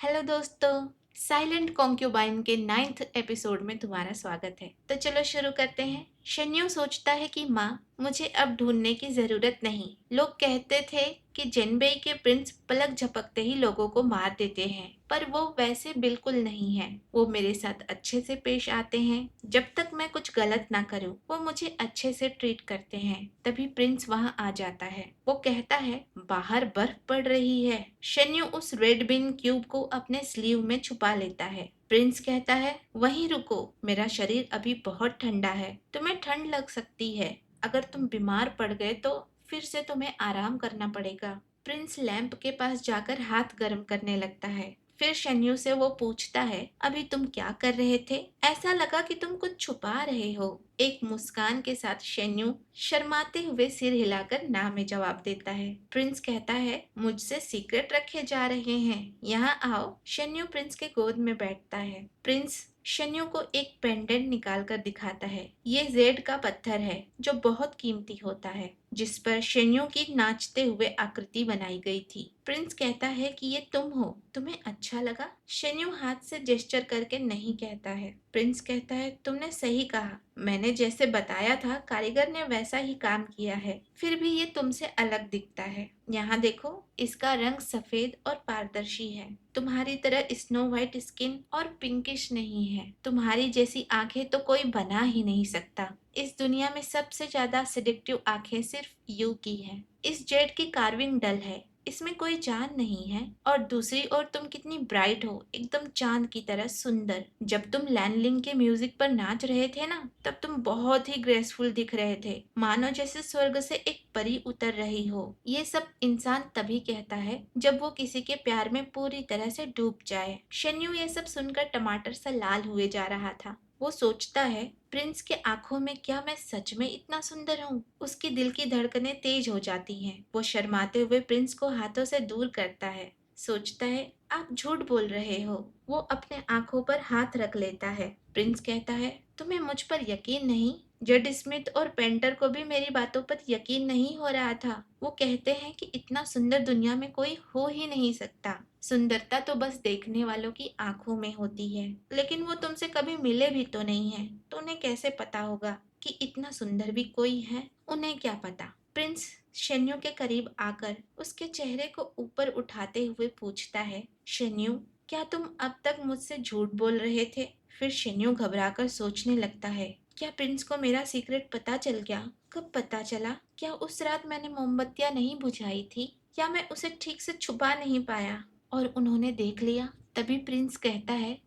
Hello दोस्तों, silent कॉन्क्यूबाइन के 9th episode में तुम्हारा स्वागत है। तो चलो शुरू करते हैं। शन्यू सोचता है कि माँ, मुझे अब ढूंढने की जरूरत नहीं। लोग कहते थे कि जेनबेई के प्रिंस पलक झपकते ही लोगों को मार देते हैं, पर वो वैसे बिल्कुल नहीं है। वो मेरे साथ अच्छे से पेश आते हैं। जब तक मैं कुछ गलत ना करूं, वो मुझे अच्छे से ट्रीट करते हैं। तभी प्रिंस वहाँ आ जाता है। वो कहता है, बाहर बर्फ पड़ रही है। शन्यू उस रेड बिन क्यूब को अपने स्लीव में छुपा लेता है। प्रिंस कहता है, वहीं रुको, मेरा शरीर अभी बहुत ठंडा है, तुम्हें ठंड लग सकती है। अगर तुम बीमार पड़ गए तो फिर से तुम्हें आराम करना पड़ेगा। प्रिंस लैंप के पास जाकर हाथ गर्म करने लगता है। फिर शन्यू से वो पूछता है, अभी तुम क्या कर रहे थे? ऐसा लगा कि तुम कुछ छुपा रहे हो। एक मुस्कान के साथ शन्यू शर्माते हुए सिर हिलाकर ना में जवाब देता है। प्रिंस कहता है, मुझसे सीक्रेट रखे जा रहे हैं, यहाँ आओ। शन्यू प्रिंस के गोद में बैठता है। प्रिंस शन्यू को एक पेंडेंट निकाल कर दिखाता है। ये जेड का पत्थर है जो बहुत कीमती होता है, जिस पर शन्यू की नाचते हुए आकृति बनाई गई थी। प्रिंस कहता है कि ये तुम हो, तुम्हें अच्छा लगा? शन्यू हाथ से जेस्चर करके नहीं कहता है। प्रिंस कहता है, तुमने सही कहा, मैंने जैसे बताया था कारीगर ने वैसा ही काम किया है। फिर भी ये तुमसे अलग दिखता है। यहाँ देखो, इसका रंग सफेद और पारदर्शी है। तुम्हारी तरह स्नो व्हाइट स्किन और पिंकिश नहीं है। तुम्हारी जैसी आंखें तो कोई बना ही नहीं सकता। इस दुनिया में सबसे ज्यादा सिलेक्टिव आंखें सिर्फ यू की हैं। इस जेड की कार्विंग डल है, इसमें कोई जान नहीं है। और दूसरी ओर तुम कितनी ब्राइट हो, एकदम चांद की तरह सुंदर। जब तुम लैंडलिंग के म्यूजिक पर नाच रहे थे ना, तब तुम बहुत ही ग्रेसफुल दिख रहे थे, मानो जैसे स्वर्ग से एक परी उतर रही हो। ये सब इंसान तभी कहता है जब वो किसी के प्यार में पूरी तरह से डूब जाए। शन्यू ये सब सुनकर टमाटर सा लाल हुए जा रहा था। वो सोचता है, प्रिंस के आंखों में क्या मैं सच में इतना सुंदर हूँ? उसकी दिल की धड़कनें तेज हो जाती हैं। वो शर्माते हुए प्रिंस को हाथों से दूर करता है। सोचता है, आप झूठ बोल रहे हो। वो अपने आंखों पर हाथ रख लेता है। प्रिंस कहता है, तुम्हें मुझ पर यकीन नहीं? जेड स्मिथ और पेंटर को भी मेरी बातों पर यकीन नहीं हो रहा था। वो कहते हैं कि इतना सुंदर दुनिया में कोई हो ही नहीं सकता। सुंदरता तो बस देखने वालों की आंखों में होती है। लेकिन वो तुमसे कभी मिले भी तो नहीं है, तो उन्हें कैसे पता होगा कि इतना सुंदर भी कोई है? उन्हें क्या पता? प्रिंस शन्यू के करीब आकर उसके चेहरे को ऊपर उठाते हुए पूछता है, शन्यू, क्या तुम अब तक मुझसे झूठ बोल रहे थे? फिर शन्यू घबराकर सोचने लगता है, क्या प्रिंस को मेरा सीक्रेट पता चल गया? कब पता चला? क्या उस रात मैंने मोमबत्तियां नहीं बुझाई थी? या मैं उसे ठीक से छुपा नहीं पाया और उन्होंने देख लिया? तभी प्रिंस कहता है,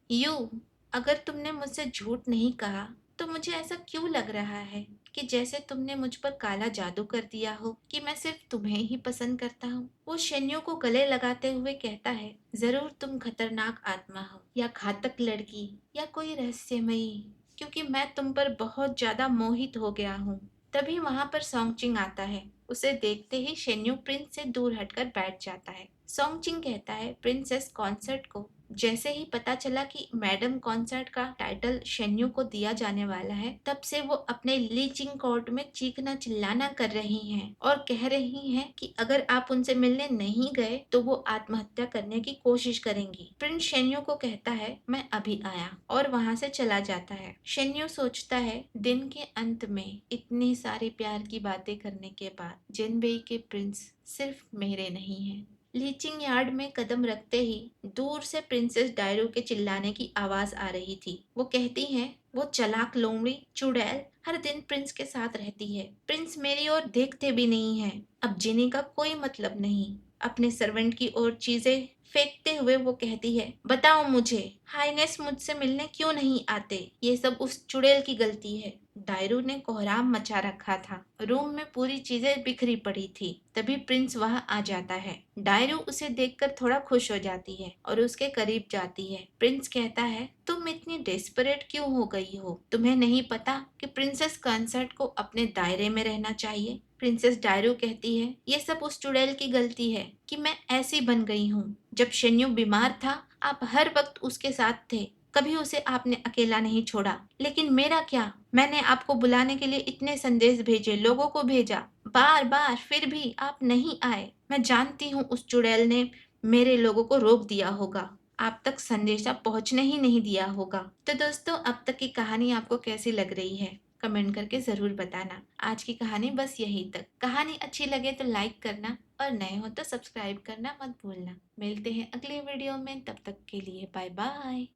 अगर तुमने मुझसे झूठ नहीं कहा तो मुझे ऐसा क्यों लग रहा है कि जैसे तुमने मुझ पर काला जादू कर दिया हो, कि मैं सिर्फ तुम्हें ही पसंद करता हूँ। वो शन्यू को गले लगाते हुए कहता है, जरूर तुम खतरनाक आत्मा हो, या घातक लड़की, या कोई रहस्यमयी, क्योंकि मैं तुम पर बहुत ज्यादा मोहित हो गया हूँ। तभी वहां पर सोंगचिंग आता है। उसे देखते ही शेन्यू प्रिंस से दूर हटकर बैठ जाता है। सोंगचिंग कहता है, प्रिंसेस कॉन्सर्ट को जैसे ही पता चला कि मैडम कॉन्सर्ट का टाइटल शेन्यू को दिया जाने वाला है, तब से वो अपने लीचिंग कोर्ट में चीखना चिल्लाना कर रही हैं और कह रही हैं कि अगर आप उनसे मिलने नहीं गए तो वो आत्महत्या करने की कोशिश करेंगी। प्रिंस शेन्यू को कहता है, मैं अभी आया, और वहाँ से चला जाता है। शेन्यू सोचता है, दिन के अंत में इतनी सारी प्यार की बातें करने के बाद जिनबेई के प्रिंस सिर्फ मेरे नहीं हैं। लीचिंग यार्ड में कदम रखते ही दूर से प्रिंसेस डायरू के चिल्लाने की आवाज आ रही थी। वो कहती हैं, वो चालाक लोमड़ी चुड़ैल हर दिन प्रिंस के साथ रहती है। प्रिंस मेरी ओर देखते भी नहीं है। अब जीने का कोई मतलब नहीं। अपने सर्वेंट की ओर चीजें फेंकते हुए वो कहती है, बताओ मुझे, हाईनेस मुझसे मिलने क्यों नहीं आते? ये सब उस चुड़ैल की गलती है। डायरू ने कोहराम मचा रखा था। रूम में पूरी चीजें बिखरी पड़ी थी। तभी प्रिंस वहां आ जाता है। डायरू उसे देखकर थोड़ा खुश हो जाती है और उसके करीब जाती है। प्रिंस कहता है, तुम इतनी डेस्परेट क्यों हो गई हो? तुम्हें नहीं पता कि प्रिंसेस कंसर्ट को अपने दायरे में रहना चाहिए? प्रिंसेस डायरू कहती है, ये सब उस चुड़ैल की गलती है कि मैं ऐसी बन गई हूँ। जब शेन्यू बीमार था, आप हर वक्त उसके साथ थे, कभी उसे आपने अकेला नहीं छोड़ा। लेकिन मेरा क्या? मैंने आपको बुलाने के लिए इतने संदेश भेजे, लोगों को भेजा, बार बार, फिर भी आप नहीं आए। मैं जानती हूँ उस चुड़ैल ने मेरे लोगों को रोक दिया होगा। आप तक संदेशा पहुंचने ही नहीं दिया होगा। तो दोस्तों, अब तक की कहानी आपको कैसी लग रही है? कमेंट करके ज़रूर बताना। आज की कहानी बस यहीं तक। कहानी अच्छी लगे तो लाइक करना और नए हो तो सब्सक्राइब करना मत भूलना। मिलते हैं अगले वीडियो में, तब तक के लिए बाय बाय।